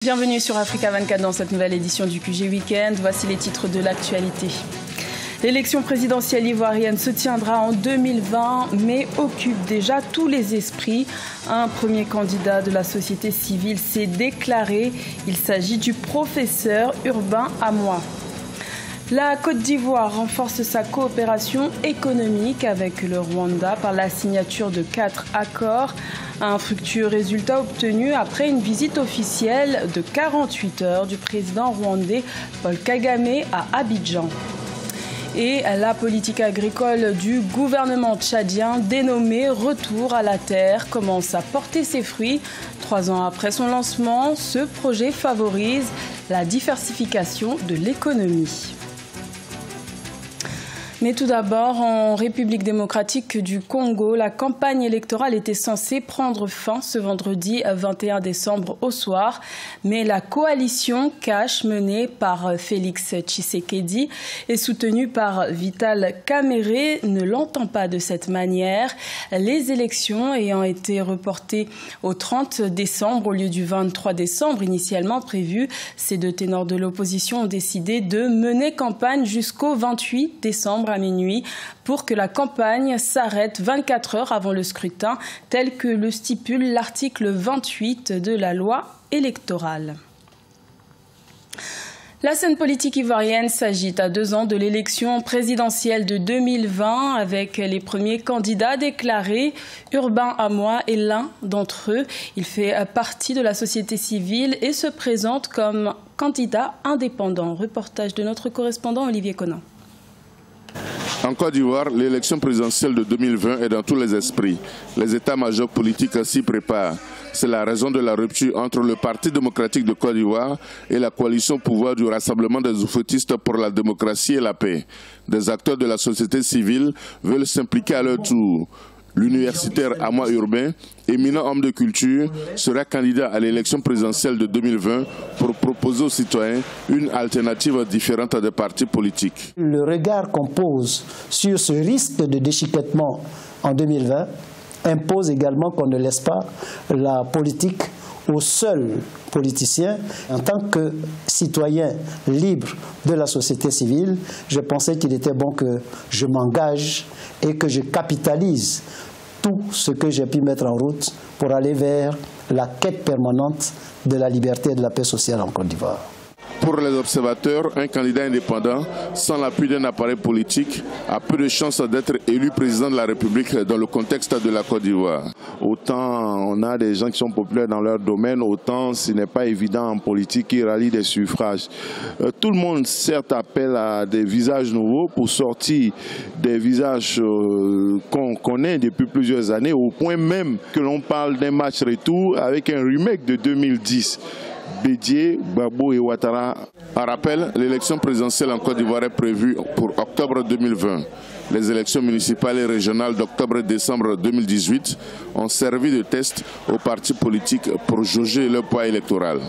Bienvenue sur Africa 24 dans cette nouvelle édition du QG Weekend. Voici les titres de l'actualité. L'élection présidentielle ivoirienne se tiendra en 2020, mais occupe déjà tous les esprits. Un premier candidat de la société civile s'est déclaré. Il s'agit du professeur Urbain Amoa. La Côte d'Ivoire renforce sa coopération économique avec le Rwanda par la signature de 4 accords. Un fructueux résultat obtenu après une visite officielle de 48 heures du président rwandais Paul Kagame à Abidjan. Et la politique agricole du gouvernement tchadien dénommée Retour à la terre commence à porter ses fruits. 3 ans après son lancement, ce projet favorise la diversification de l'économie. Mais tout d'abord, en République démocratique du Congo, la campagne électorale était censée prendre fin ce vendredi 21 décembre au soir. Mais la coalition Cash menée par Félix Tshisekedi et soutenue par Vital Kamerhe ne l'entend pas de cette manière. Les élections ayant été reportées au 30 décembre au lieu du 23 décembre initialement prévu, ces deux ténors de l'opposition ont décidé de mener campagne jusqu'au 28 décembre à minuit pour que la campagne s'arrête 24 heures avant le scrutin, tel que le stipule l'article 28 de la loi électorale. La scène politique ivoirienne s'agite à 2 ans de l'élection présidentielle de 2020 avec les premiers candidats déclarés. Urbain Amoa est l'un d'entre eux. Il fait partie de la société civile et se présente comme candidat indépendant. Reportage de notre correspondant Olivier Conan. En Côte d'Ivoire, l'élection présidentielle de 2020 est dans tous les esprits. Les états-majors politiques s'y préparent. C'est la raison de la rupture entre le Parti démocratique de Côte d'Ivoire et la coalition au pouvoir du Rassemblement des oufouettistes pour la démocratie et la paix. Des acteurs de la société civile veulent s'impliquer à leur tour. L'universitaire Amoa Urbain, éminent homme de culture, sera candidat à l'élection présidentielle de 2020 pour proposer aux citoyens une alternative différente des partis politiques. Le regard qu'on pose sur ce risque de déchiquetement en 2020 impose également qu'on ne laisse pas la politique aux seuls politiciens. En tant que citoyen libre de la société civile, je pensais qu'il était bon que je m'engage et que je capitalise tout ce que j'ai pu mettre en route pour aller vers la quête permanente de la liberté et de la paix sociale en Côte d'Ivoire. Pour les observateurs, un candidat indépendant, sans l'appui d'un appareil politique, a peu de chances d'être élu président de la République dans le contexte de la Côte d'Ivoire. Autant on a des gens qui sont populaires dans leur domaine, autant ce n'est pas évident en politique qui rallient des suffrages. Tout le monde certes appelle à des visages nouveaux pour sortir des visages qu'on connaît depuis plusieurs années, au point même que l'on parle d'un match retour avec un remake de 2010. Bédié, Gbagbo et Ouattara. En rappel, l'élection présidentielle en Côte d'Ivoire est prévue pour octobre 2020. Les élections municipales et régionales d'octobre et décembre 2018 ont servi de test aux partis politiques pour jauger leur poids électoral.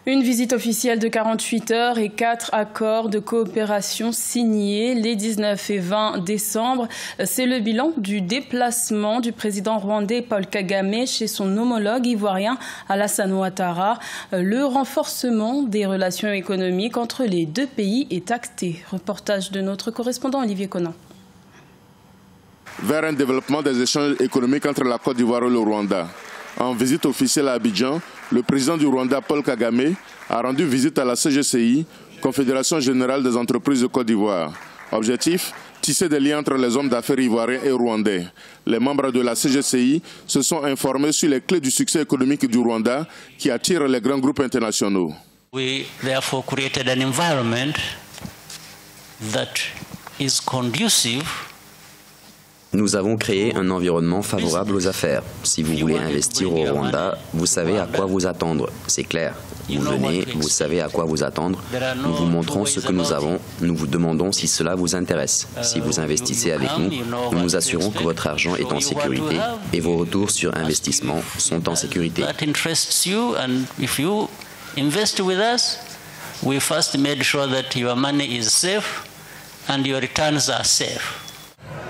Une visite officielle de 48 heures et 4 accords de coopération signés les 19 et 20 décembre. C'est le bilan du déplacement du président rwandais Paul Kagame chez son homologue ivoirien Alassane Ouattara. Le renforcement des relations économiques entre les deux pays est acté. Reportage de notre correspondant Olivier Conan. Vers un développement des échanges économiques entre la Côte d'Ivoire et le Rwanda. En visite officielle à Abidjan, le président du Rwanda, Paul Kagame, a rendu visite à la CGCI, Confédération Générale des Entreprises de Côte d'Ivoire. Objectif, tisser des liens entre les hommes d'affaires ivoiriens et rwandais. Les membres de la CGCI se sont informés sur les clés du succès économique du Rwanda qui attirent les grands groupes internationaux. We therefore created an environment that is conducive. Nous avons créé un environnement favorable aux affaires. Si vous voulez investir au Rwanda, vous savez à quoi vous attendre. C'est clair. Vous venez, vous savez à quoi vous attendre. Nous vous montrons ce que nous avons. Nous vous demandons si cela vous intéresse. Si vous investissez avec nous, nous nous assurons que votre argent est en sécurité et vos retours sur investissement sont en sécurité. Invest with us, we first made sure that your money is safe and your returns are safe.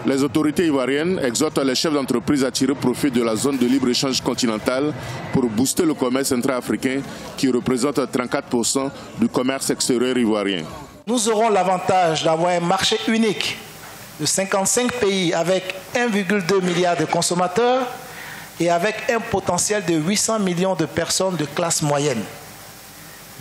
Les autorités ivoiriennes exhortent les chefs d'entreprise à tirer profit de la zone de libre-échange continentale pour booster le commerce intra-africain qui représente 34% du commerce extérieur ivoirien. Nous aurons l'avantage d'avoir un marché unique de 55 pays avec 1,2 milliard de consommateurs et avec un potentiel de 800 millions de personnes de classe moyenne.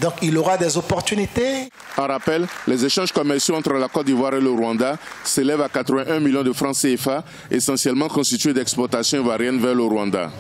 Donc il aura des opportunités. En rappel, les échanges commerciaux entre la Côte d'Ivoire et le Rwanda s'élèvent à 81 millions de francs CFA, essentiellement constitués d'exportations ivoiriennes vers le Rwanda.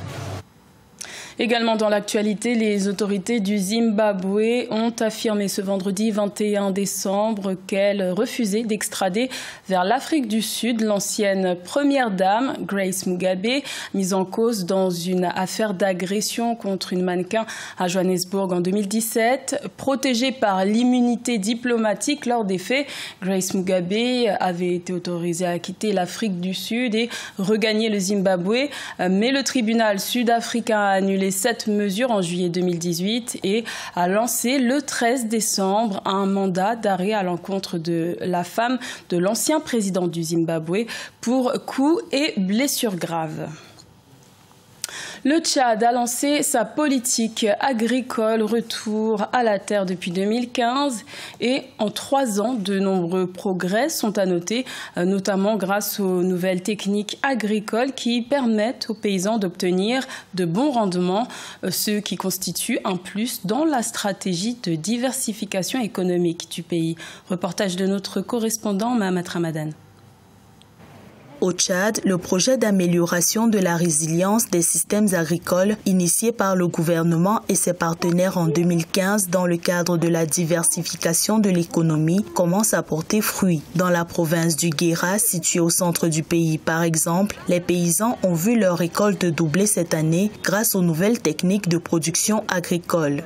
Également dans l'actualité, les autorités du Zimbabwe ont affirmé ce vendredi 21 décembre qu'elles refusaient d'extrader vers l'Afrique du Sud l'ancienne première dame, Grace Mugabe, mise en cause dans une affaire d'agression contre une mannequin à Johannesburg en 2017. Protégée par l'immunité diplomatique lors des faits, Grace Mugabe avait été autorisée à quitter l'Afrique du Sud et regagner le Zimbabwe. Mais le tribunal sud-africain a annulé cette mesure en juillet 2018 et a lancé le 13 décembre un mandat d'arrêt à l'encontre de la femme de l'ancien président du Zimbabwe pour coups et blessures graves. Le Tchad a lancé sa politique agricole retour à la terre depuis 2015 et en 3 ans, de nombreux progrès sont à noter, notamment grâce aux nouvelles techniques agricoles qui permettent aux paysans d'obtenir de bons rendements, ce qui constitue un plus dans la stratégie de diversification économique du pays. Reportage de notre correspondant Mahamat Ramadan. Au Tchad, le projet d'amélioration de la résilience des systèmes agricoles initié par le gouvernement et ses partenaires en 2015 dans le cadre de la diversification de l'économie commence à porter fruit. Dans la province du Guéra, située au centre du pays par exemple, les paysans ont vu leur récolte doubler cette année grâce aux nouvelles techniques de production agricole.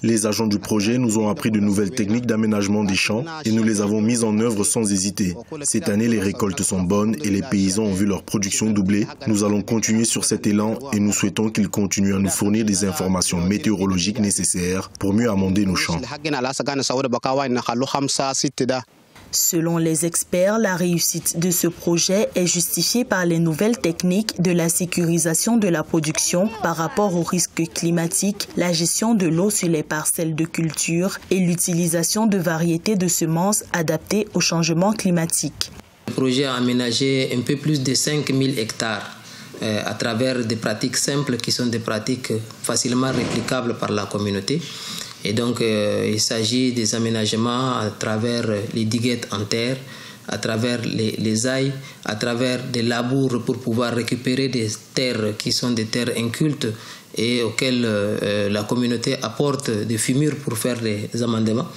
Les agents du projet nous ont appris de nouvelles techniques d'aménagement des champs et nous les avons mises en œuvre sans hésiter. Cette année, les récoltes sont bonnes et les paysans ont vu leur production doubler. Nous allons continuer sur cet élan et nous souhaitons qu'ils continuent à nous fournir des informations météorologiques nécessaires pour mieux amender nos champs. Selon les experts, la réussite de ce projet est justifiée par les nouvelles techniques de la sécurisation de la production par rapport aux risques climatiques, la gestion de l'eau sur les parcelles de culture et l'utilisation de variétés de semences adaptées au changement climatique. Le projet a aménagé un peu plus de 5000 hectares à travers des pratiques simples qui sont des pratiques facilement réplicables par la communauté. Et donc, il s'agit des aménagements à travers les diguettes en terre, à travers les ailes, à travers des labours pour pouvoir récupérer des terres qui sont des terres incultes et auxquelles la communauté apporte des fumures pour faire des amendements.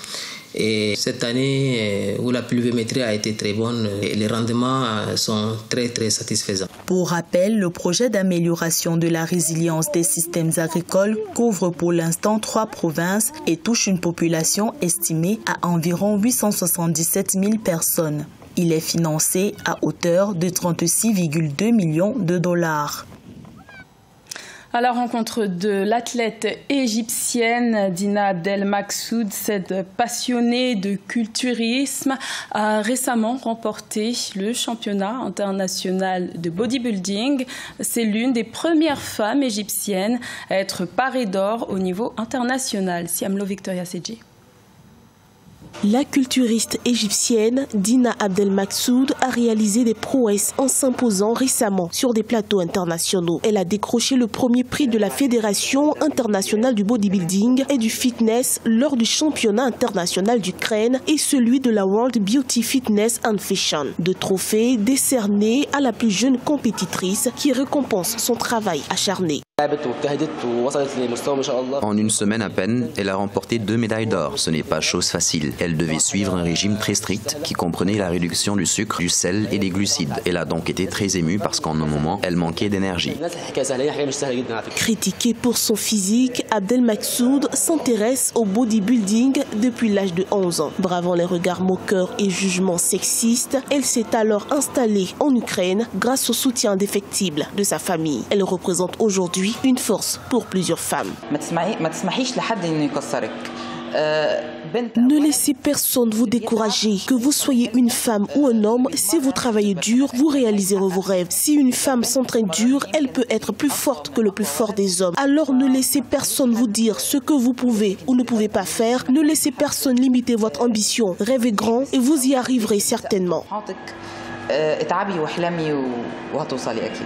Et cette année, où la pluviométrie a été très bonne, les rendements sont très satisfaisants. Pour rappel, le projet d'amélioration de la résilience des systèmes agricoles couvre pour l'instant 3 provinces et touche une population estimée à environ 877 000 personnes. Il est financé à hauteur de 36,2 millions de dollars. À la rencontre de l'athlète égyptienne Dina Abdelmaksoud, cette passionnée de culturisme a récemment remporté le championnat international de bodybuilding. C'est l'une des premières femmes égyptiennes à être parée d'or au niveau international. Siamlo Victoria Sedji. La culturiste égyptienne Dina Abdelmaksoud a réalisé des prouesses en s'imposant récemment sur des plateaux internationaux. Elle a décroché le premier prix de la Fédération internationale du bodybuilding et du fitness lors du championnat international d'Ukraine et celui de la World Beauty Fitness and Fashion. 2 trophées décernés à la plus jeune compétitrice qui récompense son travail acharné. En une semaine à peine, elle a remporté 2 médailles d'or. Ce n'est pas chose facile. Elle devait suivre un régime très strict qui comprenait la réduction du sucre, du sel et des glucides. Elle a donc été très émue parce qu'en un moment, elle manquait d'énergie. Critiquée pour son physique, Abdelmaksoud s'intéresse au bodybuilding depuis l'âge de 11 ans. Bravant les regards moqueurs et jugements sexistes, elle s'est alors installée en Ukraine grâce au soutien indéfectible de sa famille. Elle représente aujourd'hui une force pour plusieurs femmes. Ne laissez personne vous décourager. Que vous soyez une femme ou un homme, si vous travaillez dur, vous réaliserez vos rêves. Si une femme s'entraîne dur, elle peut être plus forte que le plus fort des hommes. Alors ne laissez personne vous dire ce que vous pouvez ou ne pouvez pas faire. Ne laissez personne limiter votre ambition. Rêvez grand et vous y arriverez certainement.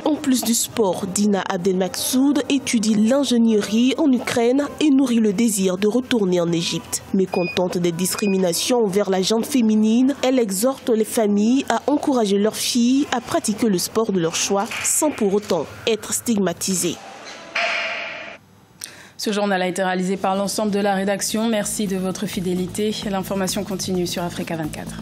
En plus du sport, Dina Abdelmaksoud étudie l'ingénierie en Ukraine et nourrit le désir de retourner en Égypte. Mécontente des discriminations envers la gente féminine, elle exhorte les familles à encourager leurs filles à pratiquer le sport de leur choix sans pour autant être stigmatisées. Ce journal a été réalisé par l'ensemble de la rédaction. Merci de votre fidélité. L'information continue sur Africa 24.